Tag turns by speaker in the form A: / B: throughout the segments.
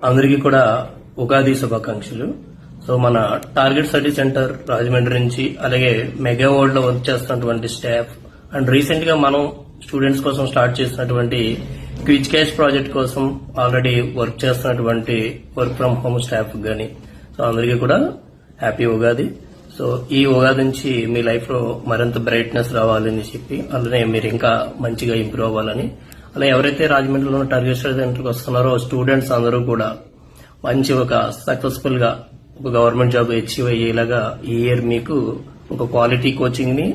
A: అందరికీ కూడా ఉగాది శుభాకాంక్షలు. సో మన టార్గెట్ స్టడీ సెంటర్ రాజమండ్రి నుంచి అలాగే మెగా వరల్డ్ లో వర్క్ చేస్తున్నటువంటి స్టాఫ్ అండ్ రీసెంట్ గా మనం స్టూడెంట్స్ కోసం స్టార్ట్ చేసినటువంటి క్విజ్ క్యాష్ ప్రాజెక్ట్ కోసం ఆల్రెడీ వర్క్ చేస్తున్నటువంటి వర్క్ ఫ్రం హోమ్ స్టాఫ్ గానీ సో అందరికీ కూడా హ్యాపీ ఉగాది. సో ఈ ఉగాది నుంచి మీ లైఫ్ లో మరింత బ్రైట్నెస్ రావాలని చెప్పి అలానే మీరు ఇంకా మంచిగా ఇంప్రూవ్ అవ్వాలని, అలా ఎవరైతే రాజమండ్రిలో టార్గెట్ స్టడీ సెంటర్కి వస్తున్నారో స్టూడెంట్స్ అందరూ కూడా మంచి ఒక సక్సెస్ఫుల్ గా ఒక గవర్నమెంట్ జాబ్ అచీవ్ అయ్యేలాగా ఈ ఇయర్ మీకు ఒక క్వాలిటీ కోచింగ్ ని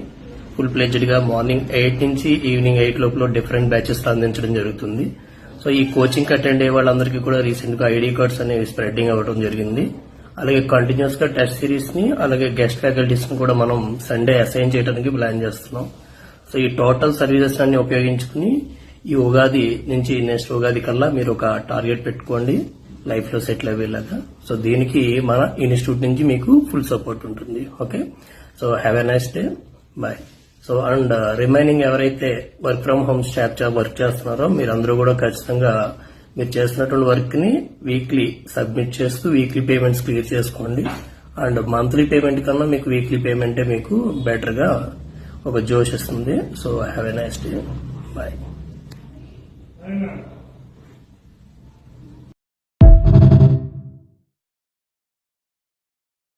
A: ఫుల్ ప్లెజ్డ్ గా మార్నింగ్ 8 నుంచి ఈవినింగ్ 8 లోపల డిఫరెంట్ బ్యాచెస్ అందించడం జరుగుతుంది. సో ఈ కోచింగ్ అటెండ్ అయ్యే వాళ్ళందరికీ కూడా రీసెంట్ గా ఐడి కార్డ్స్ అనేవి స్ప్రెడ్డింగ్ అవ్వడం జరిగింది. అలాగే కంటిన్యూస్ గా టెస్ట్ సిరీస్ ని అలాగే గెస్ట్ ఫ్యాకల్టీస్ ని కూడా మనం సండే అసైన్ చేయడానికి ప్లాన్ చేస్తున్నాం. సో ఈ టోటల్ సర్వీసెస్ అన్ని ఉపయోగించుకుని ఈ ఉగాది నుంచి నెక్స్ట్ ఉగాది కల్లా మీరు ఒక టార్గెట్ పెట్టుకోండి లైఫ్ లో సెటిల్ అయ్యేలాగా. సో దీనికి మన ఇన్స్టిట్యూట్ నుంచి మీకు ఫుల్ సపోర్ట్ ఉంటుంది. Okay, so have a nice day, bye. So and remaining ఎవరైతే work from home staff job work చేస్తున్నారో మీరందరూ కూడా ఖచ్చితంగా మీరు చేస్తున్నటువంటి వర్క్ ని వీక్లీ సబ్మిట్ చేస్తూ వీక్లీ పేమెంట్స్ క్లియర్ చేసుకోండి. అండ్ మంత్లీ పేమెంట్ కన్నా మీకు వీక్లీ పేమెంటే మీకు బెటర్ గా ఒక జోష్ ఇస్తుంది. So have a nice day, bye.